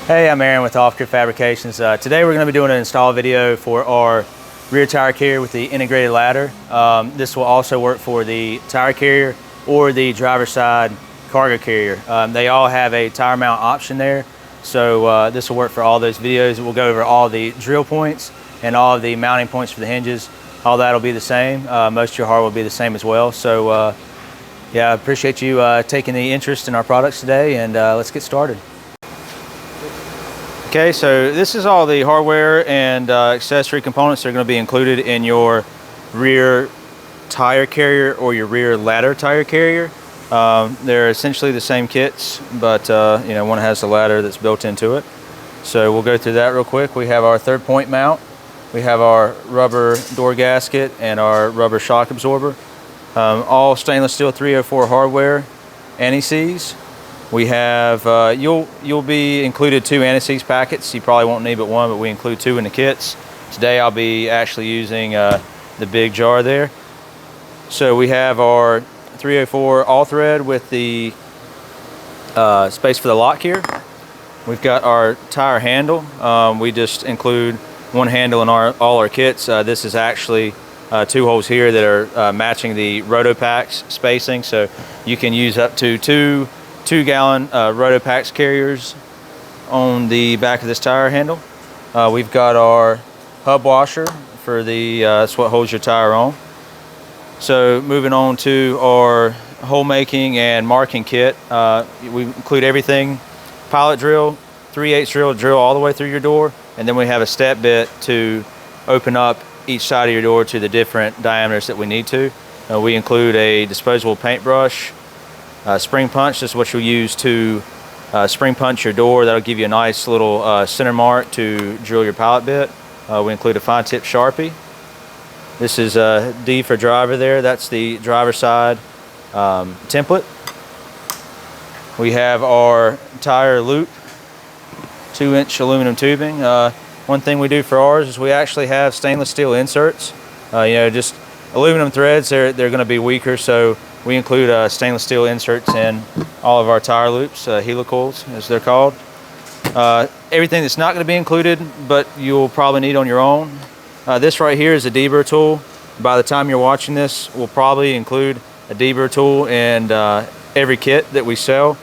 Hey, I'm Aaron with Off Grid Fabrications. Today we're going to be doing an install video for our rear tire carrier with the integrated ladder. This will also work for the tire carrier or the driver's side cargo carrier. They all have a tire mount option there, so this will work for all those videos. We'll go over all the drill points and all of the mounting points for the hinges. All that will be the same. Most of your hardware will be the same as well. So yeah, I appreciate you taking the interest in our products today, and let's get started. Okay, so this is all the hardware and accessory components that are going to be included in your rear tire carrier or your rear ladder tire carrier. They're essentially the same kits, but you know, one has the ladder that's built into it. So we'll go through that real quick. We have our 3rd-point mount. We have our rubber door gasket and our rubber shock absorber. All stainless steel 304 hardware anti-seize. We have, you'll be included 2 anti-seize packets. You probably won't need but one, but we include 2 in the kits. Today I'll be actually using the big jar there. So we have our 304 all thread with the space for the lock here. We've got our tire handle. We just include one handle in all our kits. This is actually 2 holes here that are matching the Rotopax spacing, so you can use up to 2-gallon Rotopax carriers on the back of this tire handle. We've got our hub washer for the that's what holds your tire on. So moving on to our hole making and marking kit, we include everything: pilot drill, 3/8 drill all the way through your door, and then we have a step bit to open up each side of your door to the different diameters that we need to. We include a disposable paintbrush, spring punch. This is what you'll use to spring punch your door. That'll give you a nice little center mark to drill your pilot bit. We include a fine tip Sharpie. This is D for driver there. That's the driver side template. We have our tire loop, 2-inch aluminum tubing. One thing we do for ours is we actually have stainless steel inserts. You know, just aluminum threads, they're going to be weaker, so we include stainless steel inserts in all of our tire loops, helicoils as they're called. Everything that's not going to be included, but you'll probably need on your own. This right here is a deburr tool. By the time you're watching this, we'll probably include a deburr tool in every kit that we sell.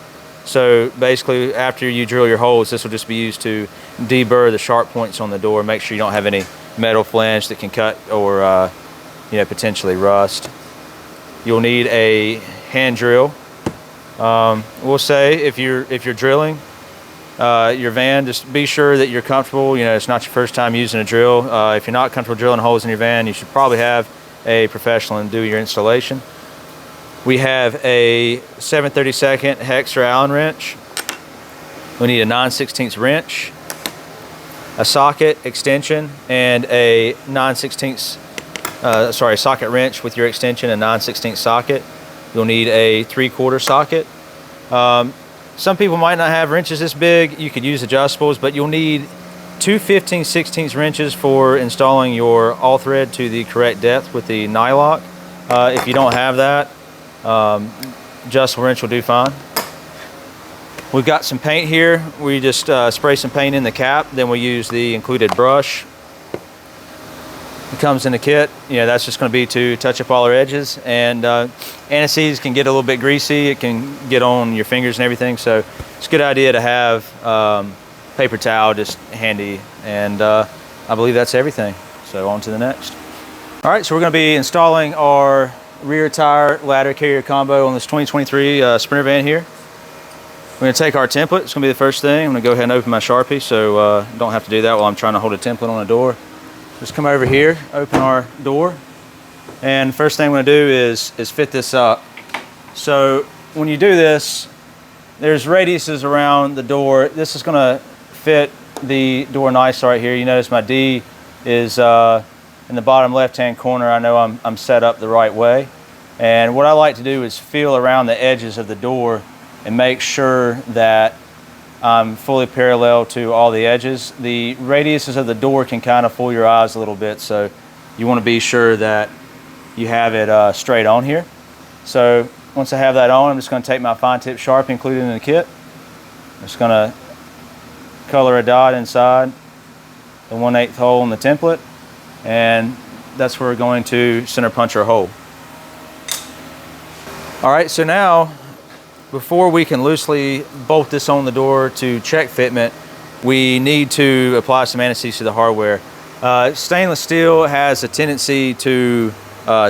So basically, after you drill your holes, this will just be used to deburr the sharp points on the door. Make sure you don't have any metal flange that can cut or you know, potentially rust. You'll need a hand drill. We'll say if you're drilling your van, just be sure that you're comfortable. You know, it's not your first time using a drill. If you're not comfortable drilling holes in your van, you should probably have a professional and do your installation. We have a 7/32 hex or Allen wrench. We need a 9/16 wrench, a socket extension, and a 9/16 socket wrench with your extension and 9/16 socket. You'll need a 3/4 socket. Some people might not have wrenches this big. You could use adjustables, but you'll need 2 15/16 wrenches for installing your all thread to the correct depth with the nylock. If you don't have that, adjustable wrench will do fine. We've got some paint here. We just spray some paint in the cap, then we use the included brush. It comes in the kit. You know, that's just going to be to touch up all our edges, and anti-seize can get a little bit greasy. It can get on your fingers and everything, so it's a good idea to have paper towel just handy, and I believe that's everything. So on to the next. All right, so we're going to be installing our rear tire ladder carrier combo on this 2023 Sprinter van here. We're going to take our template. It's going to be the first thing. I'm going to go ahead and open my Sharpie, so don't have to do that while I'm trying to hold a template on a door. Just come over here, open our door, and the first thing I'm going to do is fit this up. So when you do this, there's radiuses around the door. This is going to fit the door nice right here. You notice my D is in the bottom left-hand corner. I know I'm set up the right way. And what I like to do is feel around the edges of the door and make sure that I'm fully parallel to all the edges. The radiuses of the door can kind of fool your eyes a little bit, so you want to be sure that you have it straight on here. So once I have that on, I'm just going to take my fine tip Sharpie included in the kit. I'm just going to color a dot inside the 1/8 hole in the template, and that's where we're going to center punch our hole. All right, so now before we can loosely bolt this on the door to check fitment, we need to apply some anti-seize to the hardware. Stainless steel has a tendency to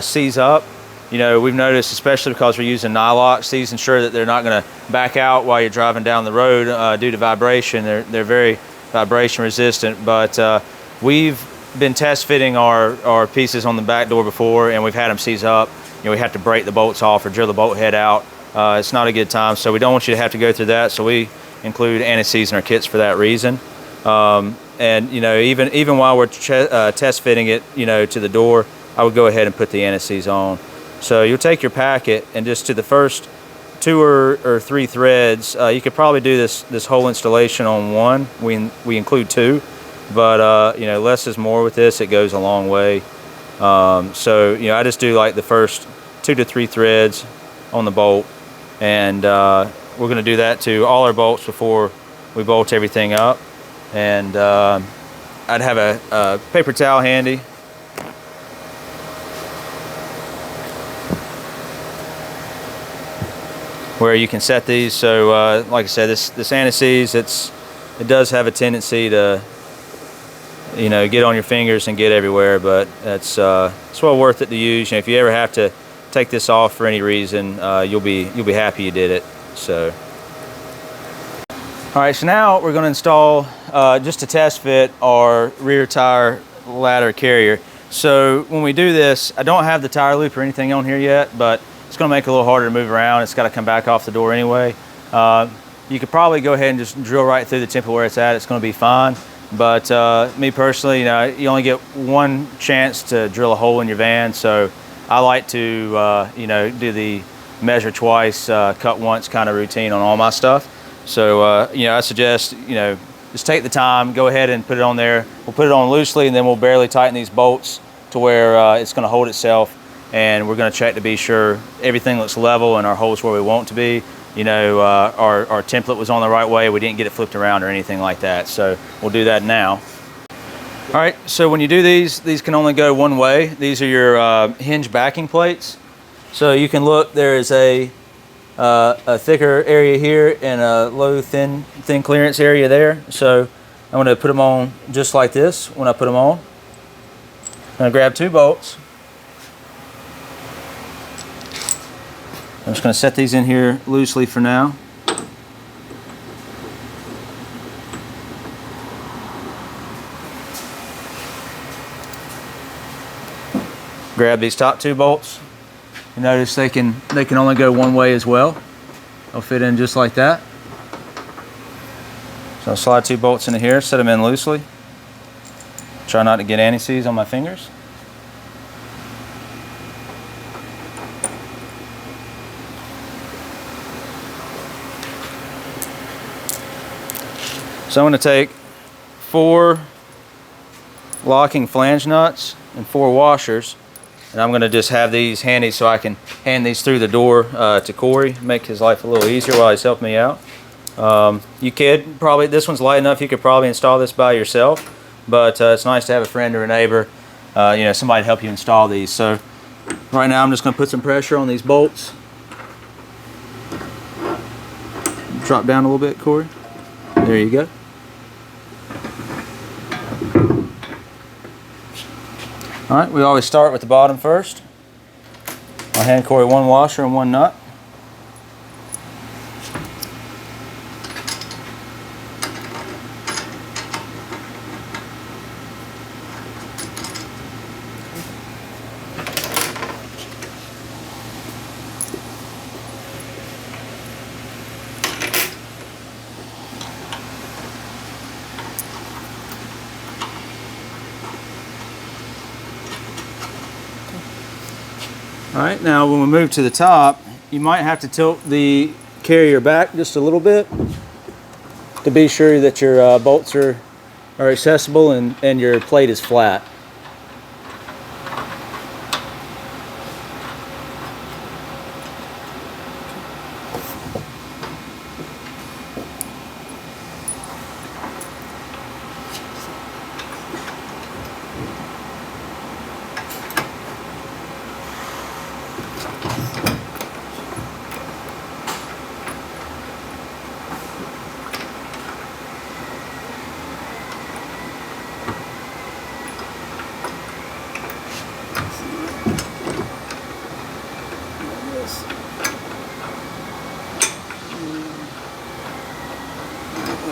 seize up. You know, we've noticed, especially because we're using nylocks, these ensure that they're not going to back out while you're driving down the road due to vibration. They're very vibration resistant, but we've been test fitting our pieces on the back door before, and we've had them seize up. You know, we have to break the bolts off or drill the bolt head out. It's not a good time, so we don't want you to have to go through that, so we include anti-seize in our kits for that reason. And you know, even while we're test fitting it, you know, to the door, I would go ahead and put the anti-seize on. So you'll take your packet and just to the first 2 or 3 threads, you could probably do this whole installation on one. We include 2, but you know, less is more with this. It goes a long way. So you know, I just do like the first 2 to 3 threads on the bolt, and we're going to do that to all our bolts before we bolt everything up. And I'd have a paper towel handy. Where you can set these. So like I said, this anti-seize, it does have a tendency to, you know, get on your fingers and get everywhere, but it's well worth it to use. You know, if you ever have to take this off for any reason, you'll be happy you did it. So all right, so now we're going to install just to test fit our rear tire ladder carrier. So when we do this, I don't have the tire loop or anything on here yet, but it's going to make it a little harder to move around. It's got to come back off the door anyway. You could probably go ahead and just drill right through the template where it's at. It's going to be fine. But me personally, you know, you only get one chance to drill a hole in your van, so I like to, you know, do the measure twice, cut once kind of routine on all my stuff. So, you know, I suggest, you know, just take the time, go ahead and put it on there. We'll put it on loosely, and then we'll barely tighten these bolts to where it's going to hold itself. And we're going to check to be sure everything looks level and our holes where we want to be. You know, our template was on the right way. We didn't get it flipped around or anything like that. So we'll do that now. All right, so when you do these can only go one way. These are your hinge backing plates. So you can look, there is a thicker area here and a low thin clearance area there. So I'm going to put them on just like this. When I put them on, I'm going to grab 2 bolts. I'm just going to set these in here loosely for now. Grab these top 2 bolts. You notice they can only go one way as well. They'll fit in just like that. So I'll slide 2 bolts into here, set them in loosely. Try not to get anti-seize on my fingers. So I'm going to take 4 locking flange nuts and 4 washers, and I'm going to just have these handy so I can hand these through the door to Corey, make his life a little easier while he's helping me out. You could probably, this one's light enough, you could probably install this by yourself, but it's nice to have a friend or a neighbor, you know, somebody to help you install these. So right now I'm just going to put some pressure on these bolts. Drop down a little bit, Corey. There you go. All right, we always start with the bottom first. I'll hand Corey 1 washer and 1 nut. All right, now when we move to the top, you might have to tilt the carrier back just a little bit to be sure that your bolts are accessible and your plate is flat.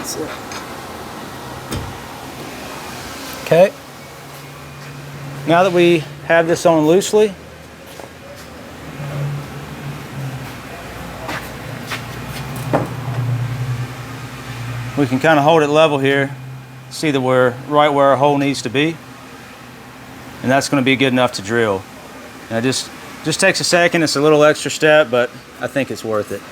That's it. Okay. Now that we have this on loosely, we can kind of hold it level here, see that we're right where our hole needs to be, and that's going to be good enough to drill. And it just takes a second. It's a little extra step, but I think it's worth it.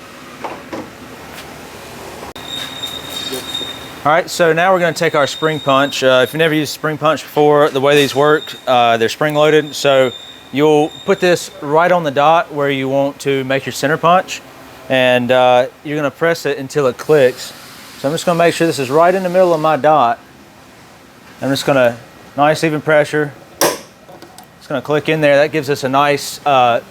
All right, so now we're going to take our spring punch. If you've never used spring punch before, the way these work, they're spring loaded. So you'll put this right on the dot where you want to make your center punch, and you're going to press it until it clicks. So I'm just going to make sure this is right in the middle of my dot. I'm just going to, nice even pressure. It's going to click in there. That gives us a nice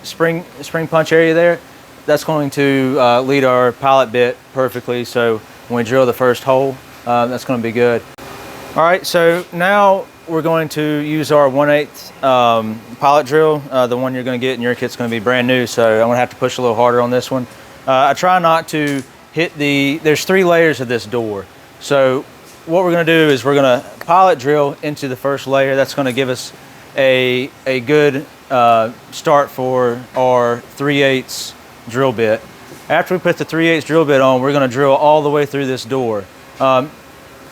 spring punch area there. That's going to lead our pilot bit perfectly. So when we drill the first hole, that's going to be good. All right, so now we're going to use our 1/8 pilot drill. The one you're going to get in your kit's going to be brand new, so I'm going to have to push a little harder on this one. I try not to hit there's 3 layers of this door. So what we're going to do is we're going to pilot drill into the first layer. That's going to give us a good start for our 3/8 drill bit. After we put the 3/8 drill bit on, we're going to drill all the way through this door.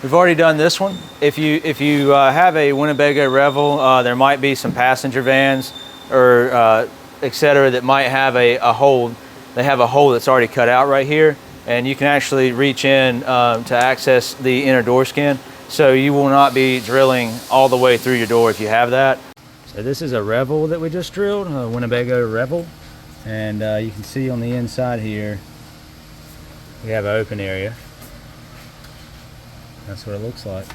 We've already done this one. If you have a Winnebago Revel, there might be some passenger vans or etc. that might have a hole. They have a hole that's already cut out right here, and you can actually reach in to access the inner door skin. So you will not be drilling all the way through your door if you have that. So this is a Revel that we just drilled, a Winnebago Revel, and you can see on the inside here we have an open area. That's what it looks like.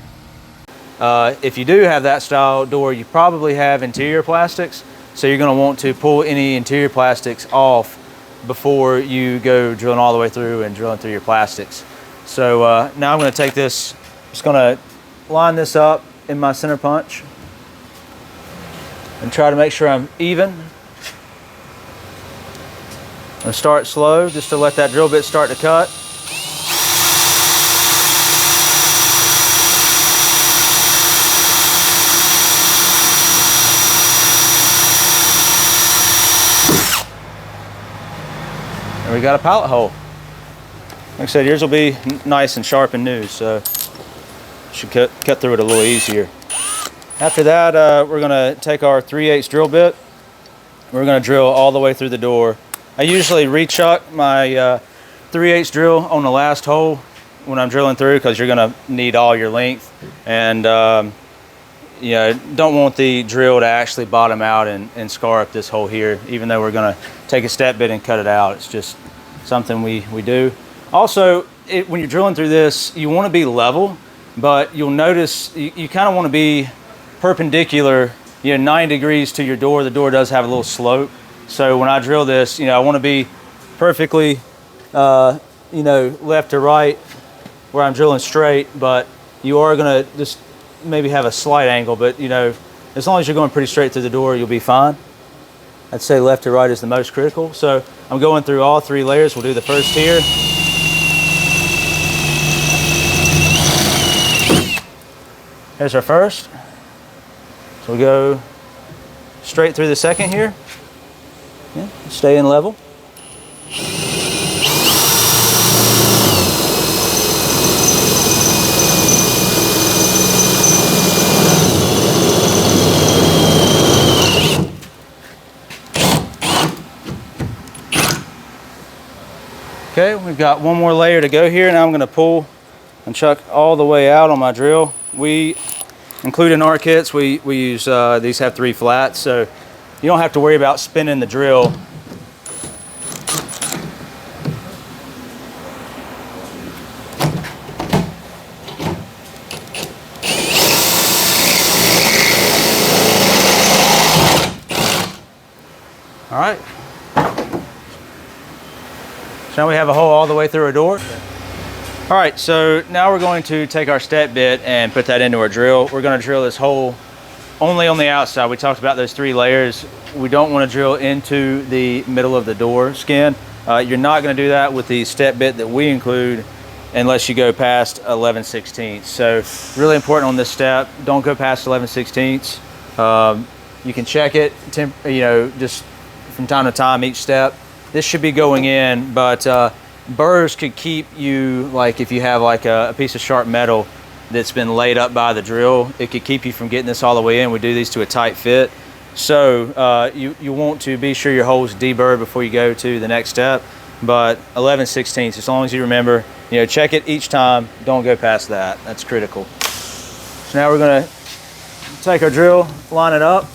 If you do have that style door, you probably have interior plastics, so you're going to want to pull any interior plastics off before you go drilling all the way through and drilling through your plastics. So now I'm going to take this, just going to line this up in my center punch and try to make sure I'm even. I'm going to start slow just to let that drill bit start to cut. We got a pilot hole. Like I said, yours will be nice and sharp and new, so should cut through it a little easier. After that, we're gonna take our 3/8 drill bit. We're gonna drill all the way through the door. I usually rechuck my 3/8 drill on the last hole when I'm drilling through, because you're gonna need all your length, and you know, don't want the drill to actually bottom out and scar up this hole here, even though we're gonna take a step bit and cut it out. It's just something we do. Also, when you're drilling through this, you want to be level, but you'll notice you kind of want to be perpendicular, 9 degrees to your door. The door does have a little slope. So when I drill this, I want to be perfectly, left to right where I'm drilling straight, but you are going to just maybe have a slight angle, but as long as you're going pretty straight through the door, you'll be fine. I'd say left to right is the most critical. So I'm going through all 3 layers. We'll do the first here. There's our first. So we go straight through the second here. Yeah, stay in level. Okay, we've got one more layer to go here. Now I'm going to pull and chuck all the way out on my drill. We include in our kits, we use, these have 3 flats, so you don't have to worry about spinning the drill. All right. So now we have a hole all the way through our door. All right, so now we're going to take our step bit and put that into our drill. We're going to drill this hole only on the outside. We talked about those 3 layers. We don't want to drill into the middle of the door skin. You're not going to do that with the step bit that we include unless you go past 11/16. So really important on this step, don't go past 11/16. You can check it, just from time to time each step. This should be going in, but burrs could keep you, like if you have like a piece of sharp metal that's been laid up by the drill, it could keep you from getting this all the way in. We do these to a tight fit. So you want to be sure your hole's deburred before you go to the next step, but 11/16, as long as you remember, check it each time, don't go past that. That's critical. So now we're gonna take our drill, line it up.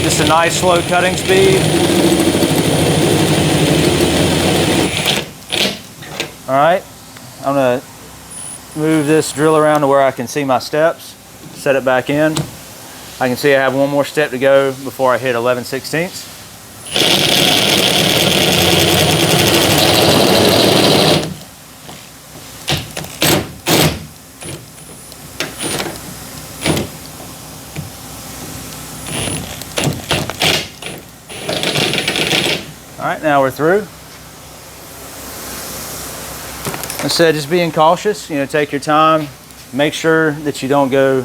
Just a nice slow cutting speed. All right, I'm gonna move this drill around to where I can see my steps, set it back in. I can see I have one more step to go before I hit 11/16. All right, now we're through. Like I said, just being cautious, take your time. Make sure that you don't go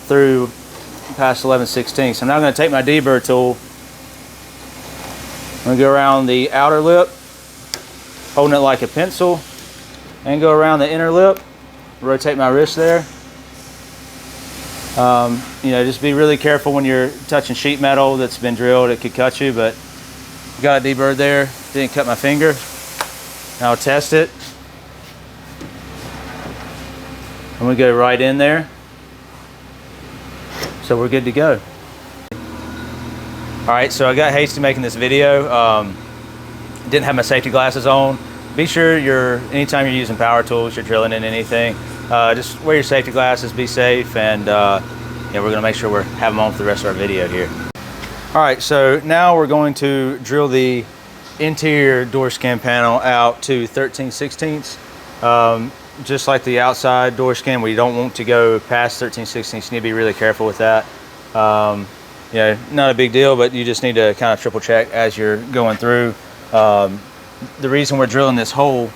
through past 11/16. So I'm now going to take my deburr tool. I'm going to go around the outer lip, holding it like a pencil, and go around the inner lip, rotate my wrist there. Just be really careful when you're touching sheet metal that's been drilled. It could cut you, but got a deburred there, didn't cut my finger. Now I'll test it. I'm gonna go right in there. So we're good to go. All right, so I got hasty making this video. Didn't have my safety glasses on. Be sure anytime you're using power tools, you're drilling in anything, just wear your safety glasses, be safe, and we're gonna make sure we have them on for the rest of our video here. All right, so now we're going to drill the interior door skin panel out to 13/16. Just like the outside door skin, we don't want to go past 13/16. You need to be really careful with that. Not a big deal, but you just need to kind of triple check as you're going through. The reason we're drilling this hole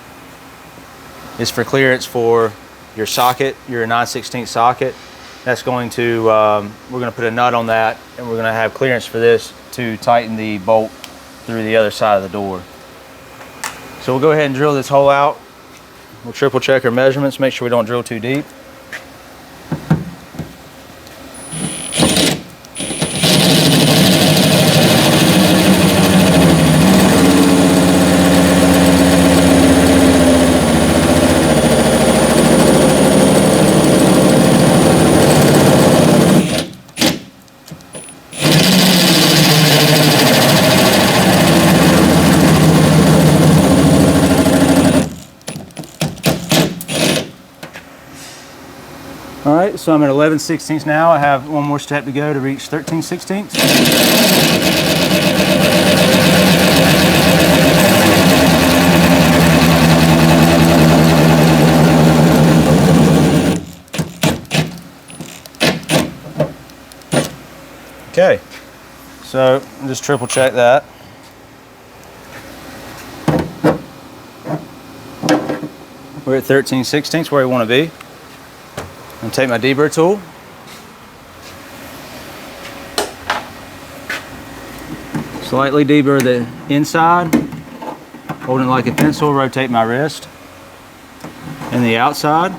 is for clearance for your socket, your 9/16 socket. That's going to, we're going to put a nut on that, and we're going to have clearance for this to tighten the bolt through the other side of the door. So we'll go ahead and drill this hole out. We'll triple check our measurements, make sure we don't drill too deep. All right, so I'm at 11/16 now. I have one more step to go to reach 13/16. Okay, so just triple check that. We're at 13/16, where we want to be. I'm going to take my deburr tool. Slightly deburr the inside, holding it like a pencil, rotate my wrist. And the outside.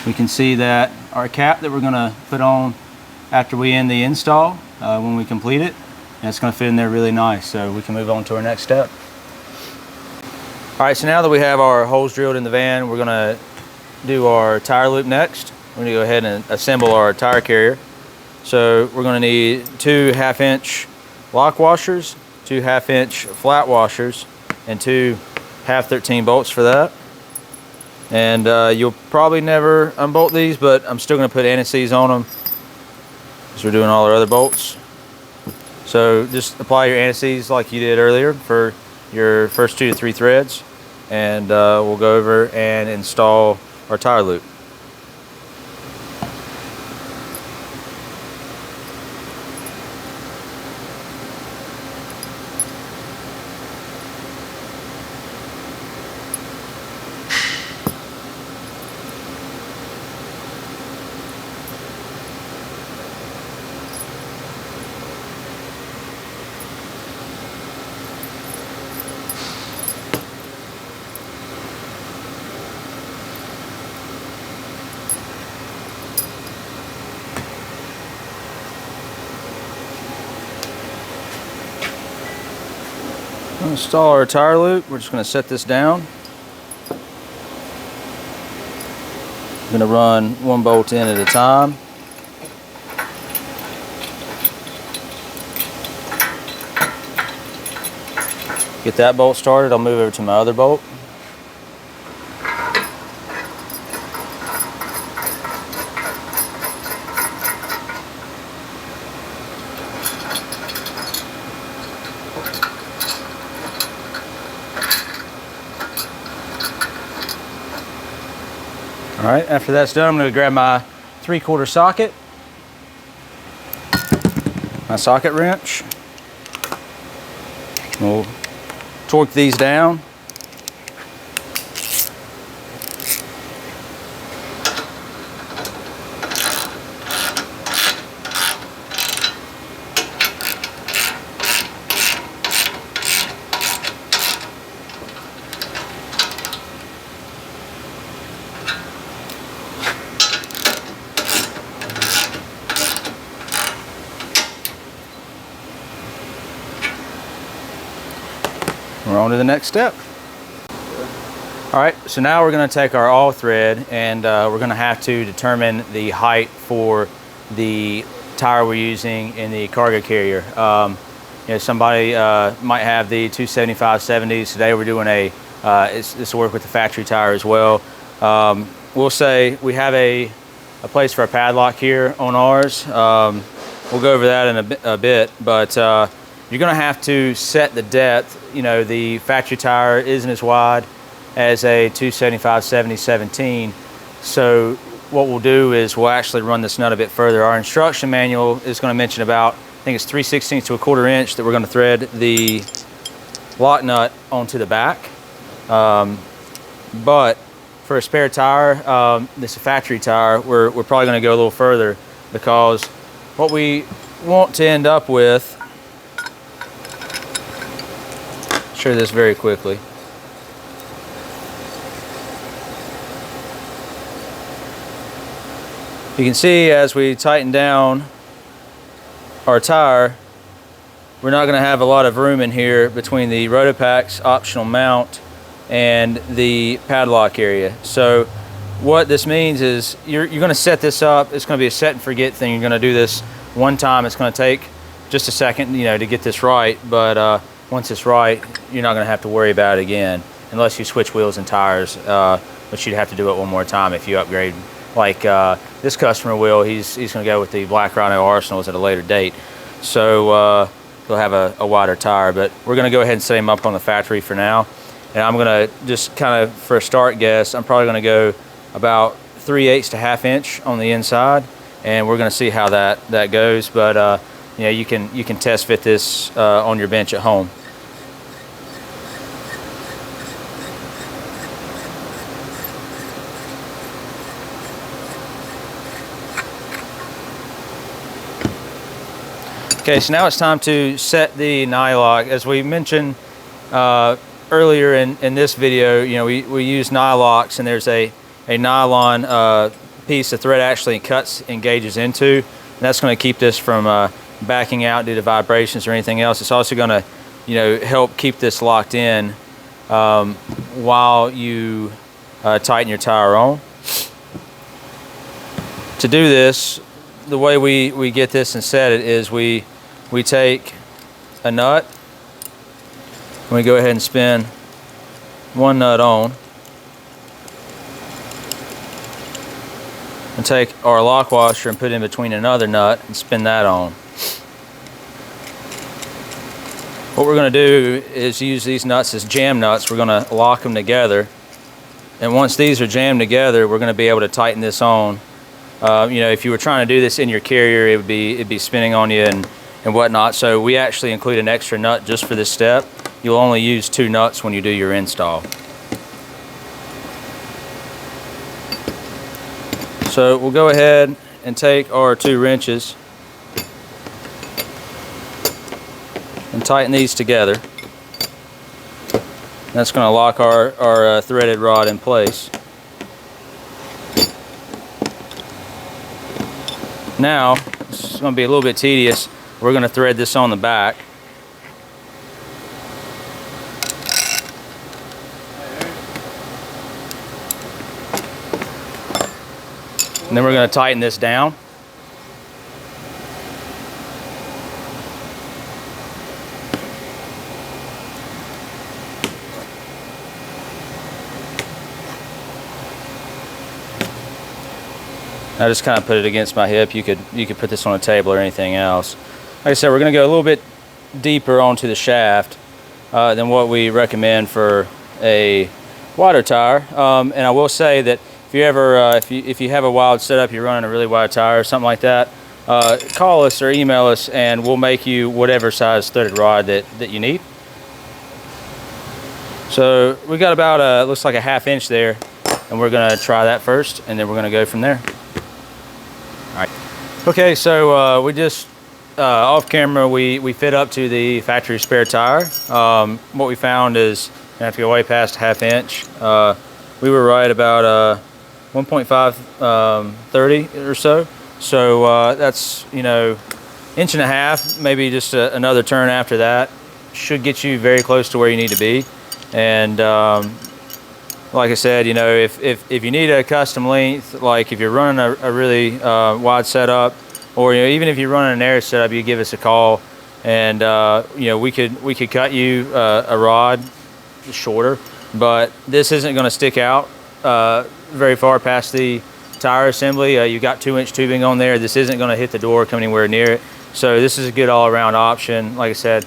We can see that our cap that we're going to put on after we end the install, when we complete it, it's going to fit in there really nice, so we can move on to our next step. All right, so now that we have our holes drilled in the van, we're gonna do our tire loop next. We're gonna go ahead and assemble our tire carrier. So we're gonna need 2 1/2-inch lock washers, 2 1/2-inch flat washers, and 2 1/2-13 bolts for that. And you'll probably never unbolt these, but I'm still gonna put anti-seize on them because we're doing all our other bolts. So just apply your anti-seize like you did earlier for your first 2 to 3 threads, and we'll go over and install our tire loop. Install our tire loop. We're just going to set this down. I'm going to run one bolt in at a time. Get that bolt started. I'll move over to my other bolt. All right, after that's done, I'm going to grab my 3/4 socket, my socket wrench. We'll torque these down. We're on to the next step. All right, so now we're going to take our all thread and we're going to have to determine the height for the tire we're using in the cargo carrier. You know, somebody might have the 275/70s. Today we're doing this will work with the factory tire as well. We'll say we have a place for a padlock here on ours. We'll go over that in a bit, but you're going to have to set the depth. You know, the factory tire isn't as wide as a 275/70/17. So what we'll do is we'll actually run this nut a bit further. Our instruction manual is going to mention about, I think it's 3/16 to 1/4 inch that we're going to thread the lock nut onto the back. But for a spare tire, this is a factory tire, we're probably going to go a little further, because what we want to end up with, show this very quickly. You can see as we tighten down our tire, we're not going to have a lot of room in here between the Rotopax optional mount and the padlock area. So what this means is you're going to set this up. It's going to be a set and forget thing. You're going to do this one time. It's going to take just a second, you know, to get this right, but once it's right, you're not going to have to worry about it again, unless you switch wheels and tires, but you'd have to do it one more time if you upgrade. Like this customer will, he's going to go with the Black Rhino Arsenals at a later date, so he'll have a wider tire. But we're going to go ahead and set him up on the factory for now, and I'm going to just kind of, for a start guess, I'm probably going to go about 3/8 to 1/2 inch on the inside, and we're going to see how that goes. But you know, you can test fit this on your bench at home. Okay, so now it's time to set the nylock. As we mentioned earlier in this video, you know, we use nylocks, and there's a nylon piece the thread actually cuts and gauges into, and that's going to keep this from backing out due to vibrations or anything else. It's also going to, you know, help keep this locked in while you tighten your tire on. To do this, the way we get this and set it is we take a nut and we go ahead and spin one nut on, and take our lock washer and put it in between another nut and spin that on. What we're going to do is use these nuts as jam nuts. We're going to lock them together, and once these are jammed together, we're going to be able to tighten this on. You know, if you were trying to do this in your carrier, it'd be spinning on you and whatnot. So we actually include an extra nut just for this step. You'll only use 2 nuts when you do your install. So we'll go ahead and take our 2 wrenches and tighten these together. That's going to lock our threaded rod in place. Now, this is going to be a little bit tedious. We're going to thread this on the back. And then we're going to tighten this down. I just kind of put it against my hip. You could put this on a table or anything else. Like I said, we're going to go a little bit deeper onto the shaft than what we recommend for a wider tire. And I will say that if you ever, if you have a wild setup, you're running a really wide tire or something like that, call us or email us and we'll make you whatever size threaded rod that you need. So we got about looks like a 1/2 inch there, and we're gonna try that first, and then we're gonna go from there. All right. Okay, so we just off camera we fit up to the factory spare tire. What we found is you have to go way past 1/2 inch. We were right about 1.5 30 or so. So that's, you know, 1.5 inches, maybe just another turn after that should get you very close to where you need to be. And like I said, you know, if you need a custom length, like if you're running a really wide setup, or you know, even if you're running an air setup, you give us a call, and you know, we could cut you a rod shorter, but this isn't going to stick out very far past the tire assembly. You've got 2-inch tubing on there. This isn't going to hit the door, come anywhere near it. So this is a good all-around option. Like I said,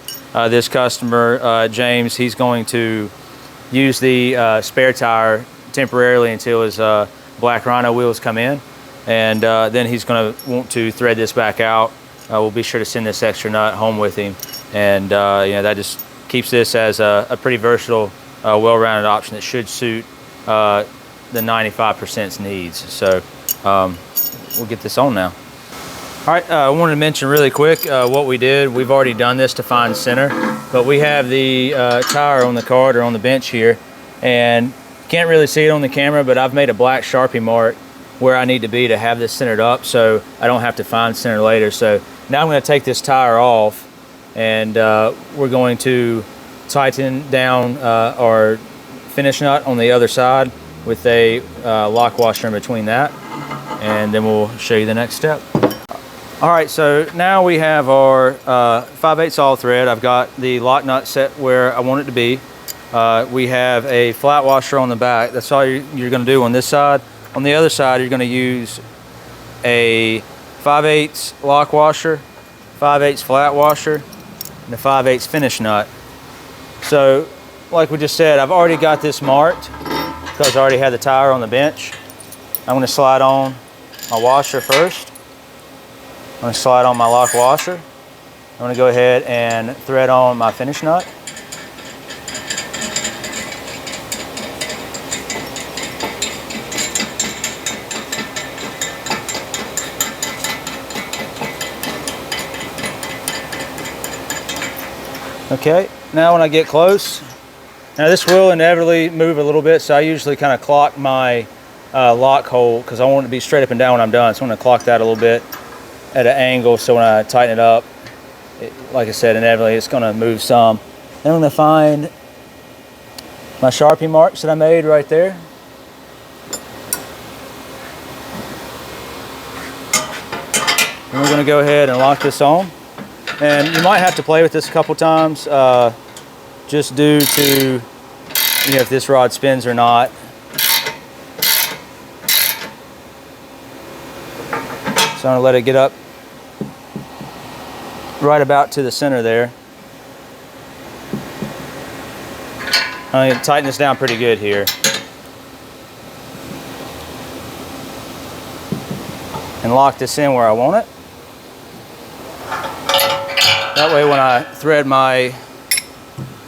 this customer, James, he's going to use the spare tire temporarily until his Black Rhino wheels come in, and then he's going to want to thread this back out. We'll be sure to send this extra nut home with him, and you know, that just keeps this as a pretty versatile, well-rounded option that should suit the 95%'s needs. So we'll get this on now. All right, I wanted to mention really quick what we did. We've already done this to find center, but we have the tire on the cart or on the bench here, and can't really see it on the camera, but I've made a black Sharpie mark where I need to be to have this centered up so I don't have to find center later. So now I'm going to take this tire off, and we're going to tighten down our finish nut on the other side with a lock washer in between that, and then we'll show you the next step. All right, so now we have our 5/8 all thread. I've got the lock nut set where I want it to be. We have a flat washer on the back. That's all you're gonna do on this side. On the other side, you're gonna use a 5/8 lock washer, 5/8 flat washer, and a 5/8 finish nut. So, like we just said, I've already got this marked because I already had the tire on the bench. I'm gonna slide on my washer first. I'm going to slide on my lock washer. I'm going to go ahead and thread on my finish nut. Okay, now when I get close, now this will inevitably move a little bit, so I usually kind of clock my lock hole because I want it to be straight up and down when I'm done. So I'm going to clock that a little bit at an angle, so when I tighten it up, like I said, inevitably it's going to move some. Then I'm going to find my Sharpie marks that I made right there. And we're going to go ahead and lock this on. And you might have to play with this a couple times, just due to, you know, if this rod spins or not. So I'm going to let it get up right about to the center there. I'm going to tighten this down pretty good here. And lock this in where I want it. That way when I thread my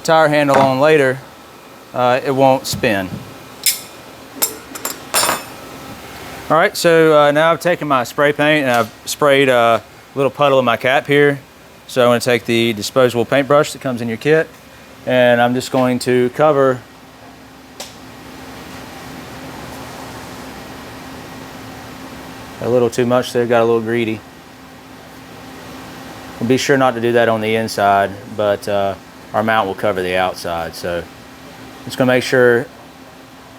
tire handle on later, it won't spin. All right, so now I've taken my spray paint and I've sprayed a little puddle in my cap here. So I'm going to take the disposable paintbrush that comes in your kit, and I'm just going to cover a little too much there, got a little greedy. We'll be sure not to do that on the inside, but our mount will cover the outside. So I'm just going to make sure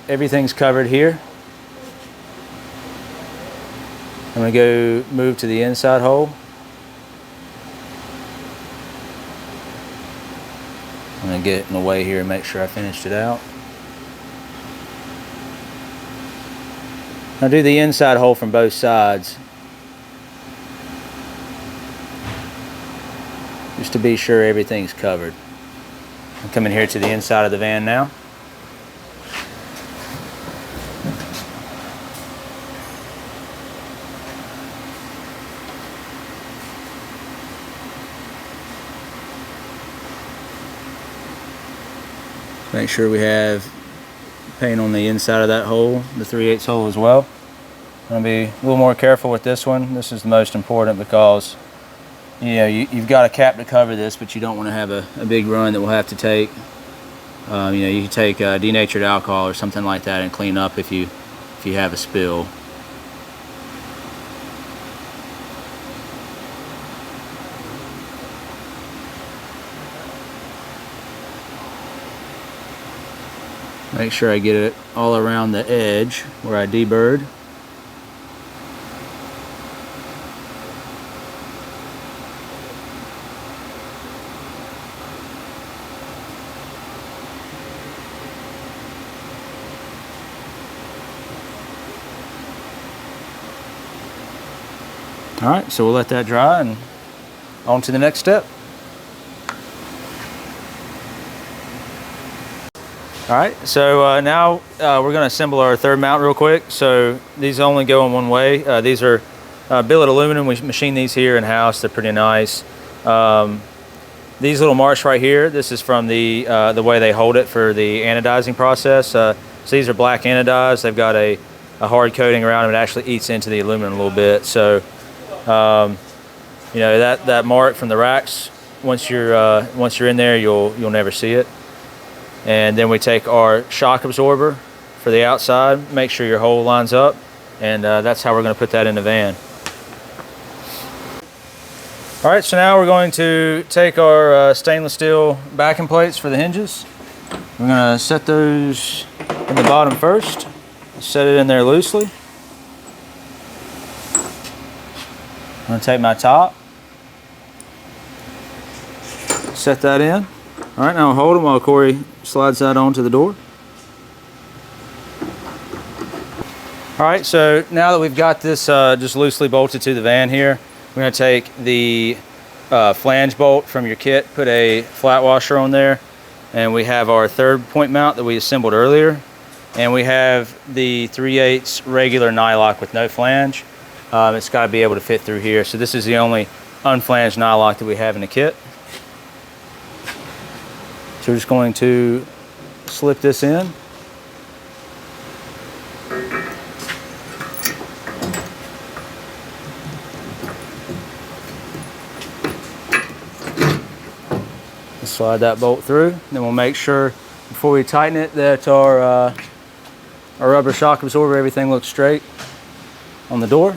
everything's covered here. I'm going to go move to the inside hole. I'm going to get in the way here and make sure I finished it out. Now do the inside hole from both sides, just to be sure everything's covered. I'm coming here to the inside of the van now. Make sure we have paint on the inside of that hole, the 3/8 hole as well. I'm going to be a little more careful with this one. This is the most important because you've got a cap to cover this, but you don't want to have a big run that we'll have to take. You can take denatured alcohol or something like that and clean up if you have a spill. Make sure I get it all around the edge where I deburred. All right, so we'll let that dry and on to the next step. All right, so now we're going to assemble our third mount real quick. So these only go in one way. These are billet aluminum. We machine these here in-house. They're pretty nice. These little marks right here, this is from the way they hold it for the anodizing process. So these are black anodized. They've got a hard coating around them. It actually eats into the aluminum a little bit. So that mark from the racks, once you're in there, you'll never see it. And then we take our shock absorber for the outside, make sure your hole lines up, and that's how we're going to put that in the van. All right, so now we're going to take our stainless steel backing plates for the hinges. We're going to set those in the bottom first, set it in there loosely. I'm going to take my top, set that in. All right, now I'll hold them while Corey slides that onto the door. All right, so now that we've got this just loosely bolted to the van here, we're going to take the flange bolt from your kit, put a flat washer on there, and we have our third point mount that we assembled earlier, and we have the 3/8 regular nylock with no flange. It's got to be able to fit through here, so this is the only unflanged nylock that we have in the kit. So we're just going to slip this in. Slide that bolt through. Then we'll make sure before we tighten it that our rubber shock absorber, everything looks straight on the door.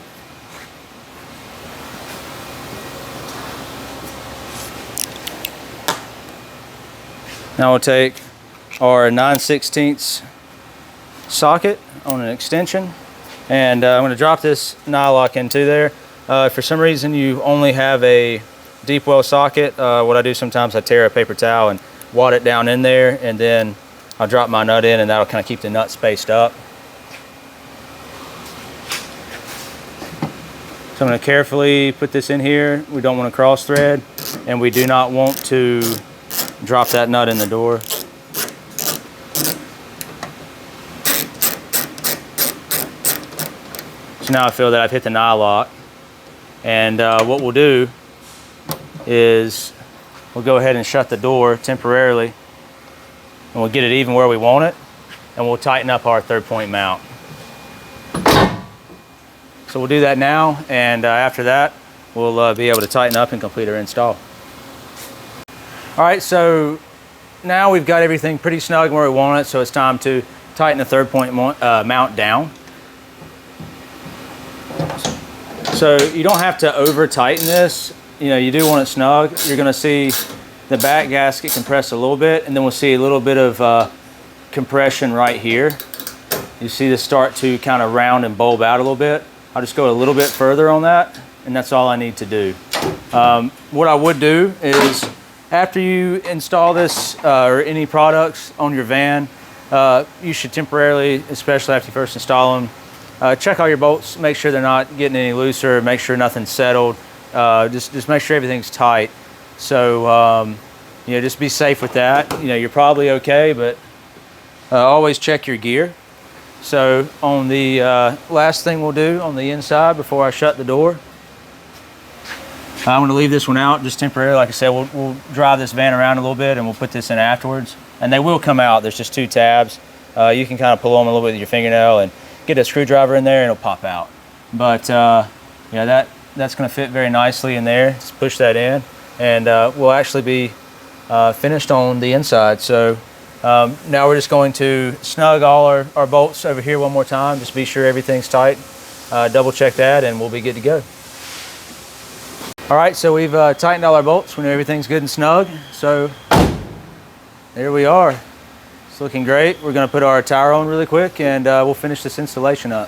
Now we'll take our 9/16 socket on an extension, and I'm going to drop this nylock into there. If for some reason you only have a deep well socket, what I do sometimes I tear a paper towel and wad it down in there, and then I'll drop my nut in, and that'll kind of keep the nut spaced up. So I'm going to carefully put this in here. We don't want to cross thread, and we do not want to drop that nut in the door. So now I feel that I've hit the nylock, and what we'll do is we'll go ahead and shut the door temporarily, and we'll get it even where we want it, and we'll tighten up our third point mount. So we'll do that now, and after that we'll be able to tighten up and complete our install. All right, so now we've got everything pretty snug where we want it, so it's time to tighten the third point mount down. So you don't have to over tighten this. You do want it snug. You're going to see the back gasket compress a little bit, and then we'll see a little bit of compression right here. You see this start to kind of round and bulb out a little bit. I'll just go a little bit further on that, and that's all I need to do. What I would do is, after you install this or any products on your van, you should temporarily, especially after you first install them, check all your bolts, make sure they're not getting any looser, make sure nothing's settled, just make sure everything's tight. So you know, just be safe with that. You know, you're probably okay, but always check your gear. So on the last thing we'll do on the inside before I shut the door, I'm going to leave this one out just temporarily. Like I said, we'll drive this van around a little bit and we'll put this in afterwards. And they will come out. There's just 2 tabs. You can kind of pull them a little bit with your fingernail and get a screwdriver in there and it'll pop out. But yeah, that's going to fit very nicely in there. Just push that in and we'll actually be finished on the inside. So now we're just going to snug all our bolts over here one more time. Just be sure everything's tight. Double check that and we'll be good to go. All right, so we've tightened all our bolts. We know everything's good and snug. So there we are. It's looking great. We're gonna put our tire on really quick and we'll finish this installation up.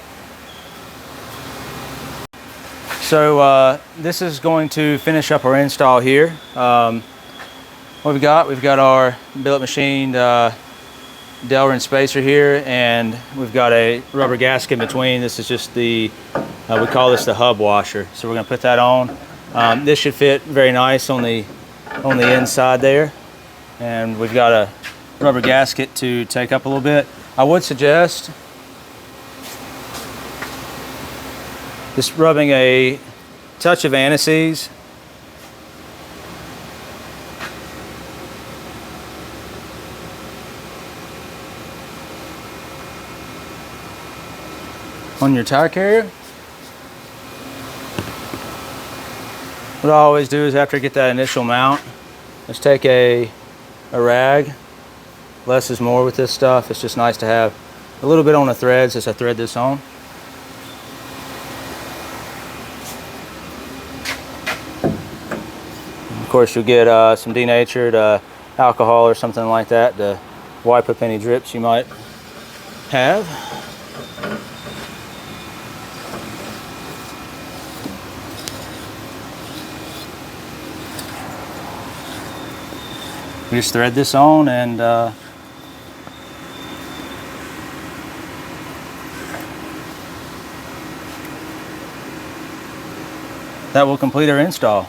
So this is going to finish up our install here. What we've got our billet machined Deburring spacer here, and we've got a rubber gasket in between. This is just the, we call this the hub washer. So we're gonna put that on. This should fit very nice on the inside there. And we've got a rubber gasket to take up a little bit. I would suggest just rubbing a touch of anise on your tire carrier. What I always do is after I get that initial mount, just take a rag. Less is more with this stuff. It's just nice to have a little bit on the threads as I thread this on. Of course, you'll get some denatured alcohol or something like that to wipe up any drips you might have. We just thread this on and that will complete our install.